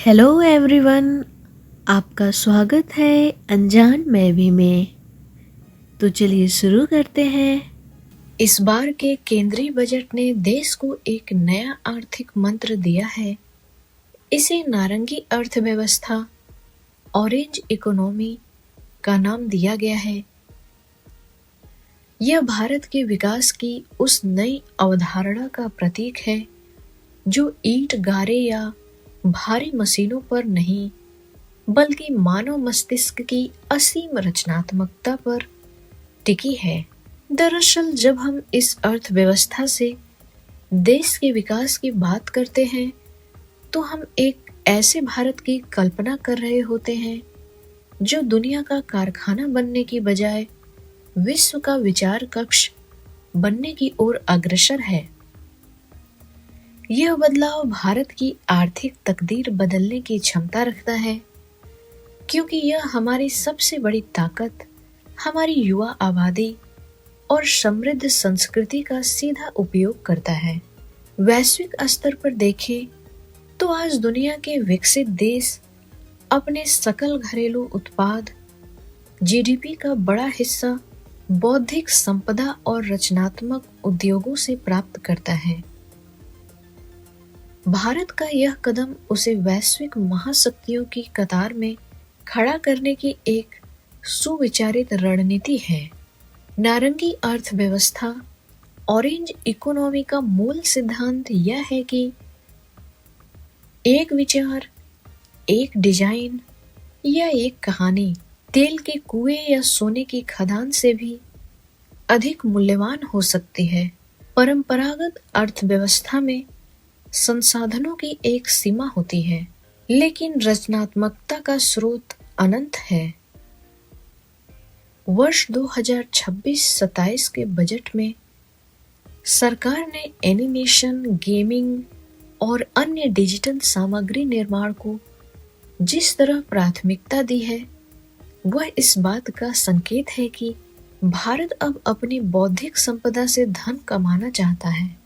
Hello everyone. आपका स्वागत है अनजान मैं भी में। तो चलिए शुरू करते हैं। इस बार के केंद्रीय बजट ने देश को एक नया आर्थिक मंत्र दिया है। इसे नारंगी अर्थव्यवस्था, ऑरेंज इकोनॉमी का नाम दिया गया है। यह भारत के विकास की उस नई अवधारणा का प्रतीक है जो ईंट गारे या भारी मशीनों पर नहीं बल्कि मानव मस्तिष्क की असीम रचनात्मकता पर टिकी है। दरअसल जब हम इस अर्थव्यवस्था से देश के विकास की बात करते हैं तो हम एक ऐसे भारत की कल्पना कर रहे होते हैं जो दुनिया का कारखाना बनने की बजाय विश्व का विचार कक्ष बनने की ओर अग्रसर है। यह बदलाव भारत की आर्थिक तकदीर बदलने की क्षमता रखता है, क्योंकि यह हमारी सबसे बड़ी ताकत, हमारी युवा आबादी और समृद्ध संस्कृति का सीधा उपयोग करता है। वैश्विक स्तर पर देखें तो आज दुनिया के विकसित देश अपने सकल घरेलू उत्पाद जीडीपी का बड़ा हिस्सा बौद्धिक संपदा और रचनात्मक उद्योगों से प्राप्त करता है। भारत का यह कदम उसे वैश्विक महाशक्तियों की कतार में खड़ा करने की एक सुविचारित रणनीति है। नारंगी अर्थव्यवस्था, ऑरेंज इकोनॉमी का मूल सिद्धांत यह है कि एक विचार, एक डिजाइन या एक कहानी तेल के कुएं या सोने की खदान से भी अधिक मूल्यवान हो सकती है। परंपरागत अर्थव्यवस्था में संसाधनों की एक सीमा होती है, लेकिन रचनात्मकता का स्रोत अनंत है। वर्ष 2026-27 के बजट में सरकार ने एनिमेशन, गेमिंग और अन्य डिजिटल सामग्री निर्माण को जिस तरह प्राथमिकता दी है, वह इस बात का संकेत है कि भारत अब अपनी बौद्धिक संपदा से धन कमाना चाहता है।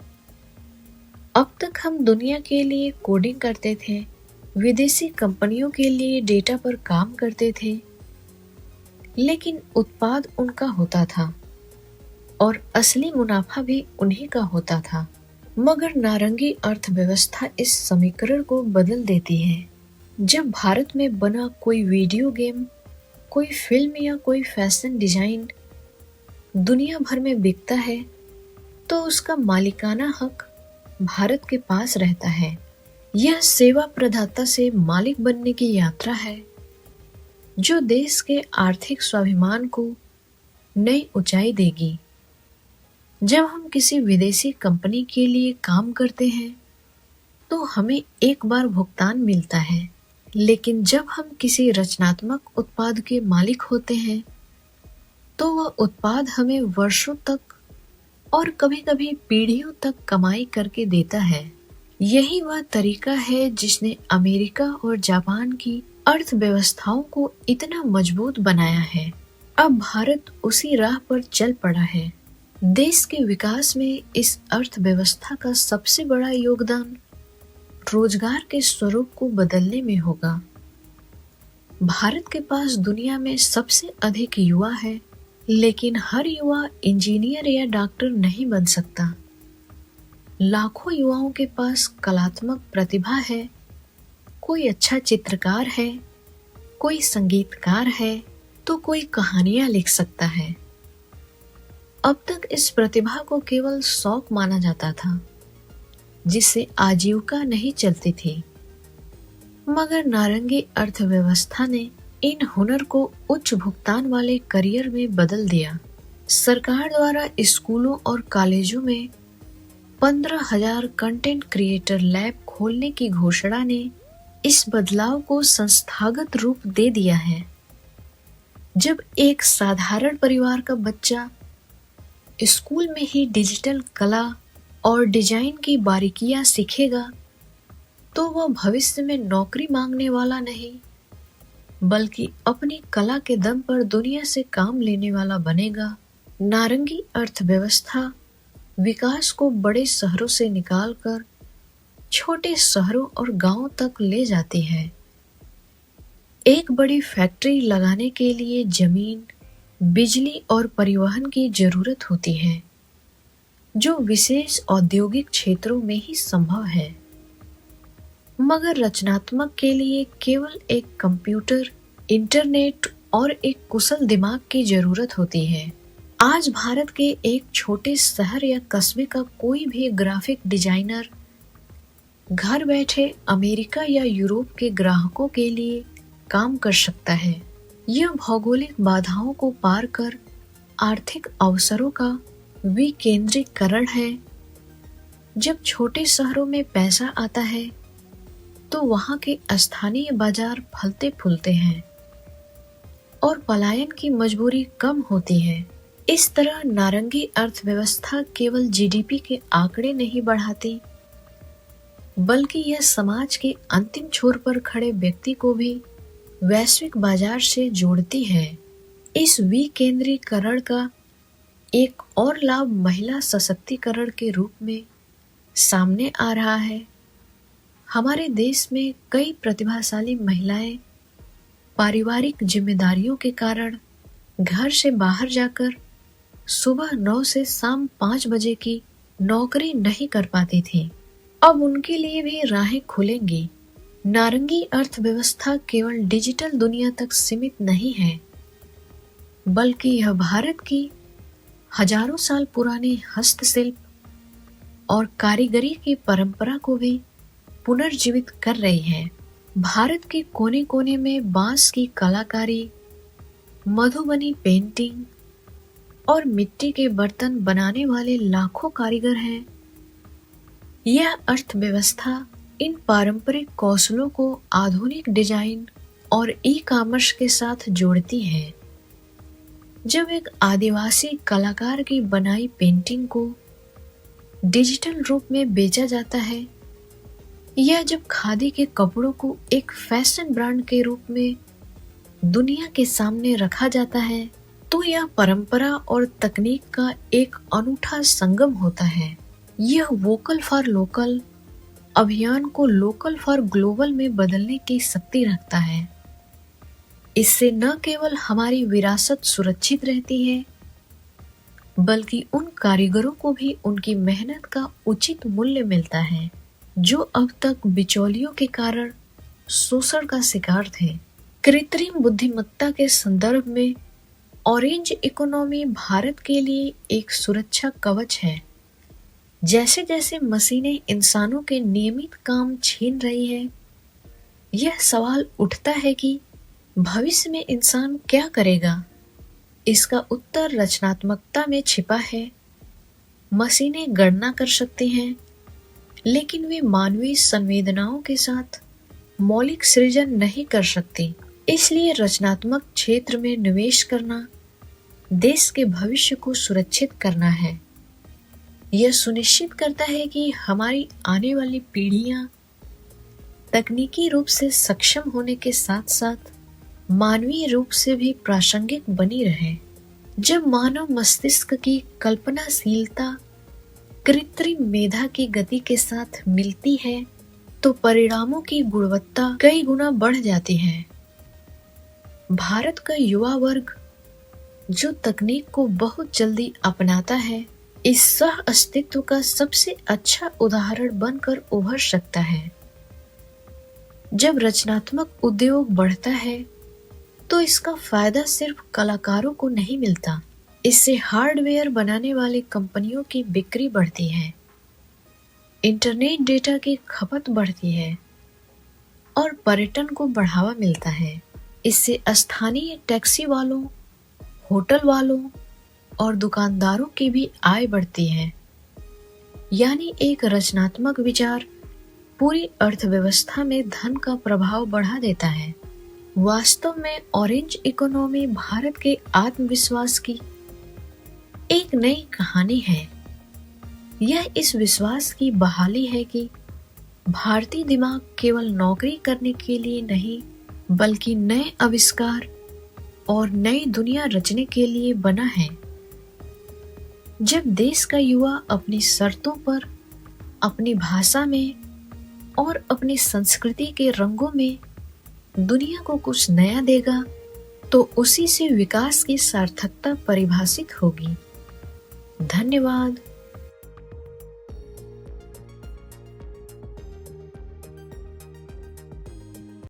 अब तक हम दुनिया के लिए कोडिंग करते थे, विदेशी कंपनियों के लिए डेटा पर काम करते थे, लेकिन उत्पाद उनका होता था और असली मुनाफा भी उन्हीं का होता था। मगर नारंगी अर्थव्यवस्था इस समीकरण को बदल देती है। जब भारत में बना कोई वीडियो गेम, कोई फिल्म या कोई फैशन डिजाइन दुनिया भर में बिकता है, तो उसका मालिकाना हक भारत के पास रहता है। यह सेवा प्रदाता से मालिक बनने की यात्रा है जो देश के आर्थिक स्वाभिमान को नई ऊंचाई देगी। जब हम किसी विदेशी कंपनी के लिए काम करते हैं तो हमें एक बार भुगतान मिलता है, लेकिन जब हम किसी रचनात्मक उत्पाद के मालिक होते हैं तो वह उत्पाद हमें वर्षों तक और कभी-कभी पीढ़ियों तक कमाई करके देता है। यही वह तरीका है जिसने अमेरिका और जापान की अर्थव्यवस्थाओं को इतना मजबूत बनाया है। अब भारत उसी राह पर चल पड़ा है। देश के विकास में इस अर्थव्यवस्था का सबसे बड़ा योगदान रोजगार के स्वरूप को बदलने में होगा। भारत के पास दुनिया में सबसे अधिक युवा है, लेकिन हर युवा इंजीनियर या डॉक्टर नहीं बन सकता। लाखों युवाओं के पास कलात्मक प्रतिभा है। कोई अच्छा चित्रकार है, कोई संगीतकार है, तो कोई कहानियां लिख सकता है। अब तक इस प्रतिभा को केवल शौक माना जाता था, जिससे आजीविका नहीं चलती थी। मगर नारंगी अर्थव्यवस्था ने इन हुनर को उच्च भुगतान वाले करियर में बदल दिया। सरकार द्वारा स्कूलों और कॉलेजों में 15,000 कंटेंट क्रिएटर लैब खोलने की घोषणा ने इस बदलाव को संस्थागत रूप दे दिया है। जब एक साधारण परिवार का बच्चा स्कूल में ही डिजिटल कला और डिजाइन की बारीकियां सीखेगा, तो वह भविष्य में नौकरी मांगने वाला नहीं, बल्कि अपनी कला के दम पर दुनिया से काम लेने वाला बनेगा। नारंगी अर्थव्यवस्था विकास को बड़े शहरों से निकालकर छोटे शहरों और गांवों तक ले जाती है। एक बड़ी फैक्ट्री लगाने के लिए जमीन, बिजली और परिवहन की जरूरत होती है, जो विशेष औद्योगिक क्षेत्रों में ही संभव है। मगर रचनात्मक के लिए केवल एक कंप्यूटर, इंटरनेट और एक कुशल दिमाग की जरूरत होती है। आज भारत के एक छोटे शहर या कस्बे का कोई भी ग्राफिक डिजाइनर घर बैठे अमेरिका या यूरोप के ग्राहकों के लिए काम कर सकता है। यह भौगोलिक बाधाओं को पार कर आर्थिक अवसरों का विकेंद्रीकरण है। जब छोटे शहरों में पैसा आता है तो वहां के स्थानीय बाजार फलते फूलते हैं और पलायन की मजबूरी कम होती है। इस तरह नारंगी अर्थव्यवस्था केवल जीडीपी के आंकड़े नहीं बढ़ाती, बल्कि यह समाज के अंतिम छोर पर खड़े व्यक्ति को भी वैश्विक बाजार से जोड़ती है। इस विकेंद्रीकरण का एक और लाभ महिला सशक्तिकरण के रूप में सामने आ रहा है। हमारे देश में कई प्रतिभाशाली महिलाएं पारिवारिक जिम्मेदारियों के कारण घर से बाहर जाकर सुबह 9 से शाम 5 बजे की नौकरी नहीं कर पाती थी। अब उनके लिए भी राहें खुलेंगी। नारंगी अर्थव्यवस्था केवल डिजिटल दुनिया तक सीमित नहीं है, बल्कि यह भारत की हजारों साल पुरानी हस्तशिल्प और कारीगरी की परंपरा को भी पुनर्जीवित कर रही है। भारत के कोने कोने में बांस की कलाकारी, मधुबनी पेंटिंग और मिट्टी के बर्तन बनाने वाले लाखों कारीगर हैं। यह अर्थव्यवस्था इन पारंपरिक कौशलों को आधुनिक डिजाइन और ई-कॉमर्स के साथ जोड़ती है। जब एक आदिवासी कलाकार की बनाई पेंटिंग को डिजिटल रूप में बेचा जाता है, या जब खादी के कपड़ों को एक फैशन ब्रांड के रूप में दुनिया के सामने रखा जाता है, तो यह परंपरा और तकनीक का एक अनूठा संगम होता है। यह वोकल फॉर लोकल अभियान को लोकल फॉर ग्लोबल में बदलने की शक्ति रखता है। इससे न केवल हमारी विरासत सुरक्षित रहती है, बल्कि उन कारीगरों को भी उनकी मेहनत का उचित मूल्य मिलता है, जो अब तक बिचौलियों के कारण शोषण का शिकार थे। कृत्रिम बुद्धिमत्ता के संदर्भ में ऑरेंज इकोनॉमी भारत के लिए एक सुरक्षा कवच है। जैसे जैसे मशीनें इंसानों के नियमित काम छीन रही है, यह सवाल उठता है कि भविष्य में इंसान क्या करेगा। इसका उत्तर रचनात्मकता में छिपा है। मशीनें गणना कर सकती हैं, लेकिन वे मानवीय संवेदनाओं के साथ मौलिक सृजन नहीं कर सकती। इसलिए रचनात्मक क्षेत्र में निवेश करना देश के भविष्य को सुरक्षित करना है। यह सुनिश्चित करता है कि हमारी आने वाली पीढ़ियां तकनीकी रूप से सक्षम होने के साथ साथ मानवीय रूप से भी प्रासंगिक बनी रहे। जब मानव मस्तिष्क की कल्पनाशीलता कृत्रिम मेधा की गति के साथ मिलती है, तो परिणामों की गुणवत्ता कई गुना बढ़ जाती है। भारत का युवा वर्ग जो तकनीक को बहुत जल्दी अपनाता है, इस सह अस्तित्व का सबसे अच्छा उदाहरण बनकर उभर सकता है। जब रचनात्मक उद्योग बढ़ता है, तो इसका फायदा सिर्फ कलाकारों को नहीं मिलता। इससे हार्डवेयर बनाने वाली कंपनियों की बिक्री बढ़ती है, इंटरनेट डेटा की खपत बढ़ती है और पर्यटन को बढ़ावा मिलता है। इससे स्थानीय टैक्सी वालों, होटल वालों और दुकानदारों की भी आय बढ़ती है। यानी एक रचनात्मक विचार पूरी अर्थव्यवस्था में धन का प्रभाव बढ़ा देता है। वास्तव में ऑरेंज इकोनॉमी भारत के आत्मविश्वास की एक नई कहानी है। यह इस विश्वास की बहाली है कि भारतीय दिमाग केवल नौकरी करने के लिए नहीं, बल्कि नए आविष्कार और नई दुनिया रचने के लिए बना है। जब देश का युवा अपनी शर्तों पर, अपनी भाषा में और अपनी संस्कृति के रंगों में दुनिया को कुछ नया देगा तो उसी से विकास की सार्थकता परिभाषित होगी। धन्यवाद।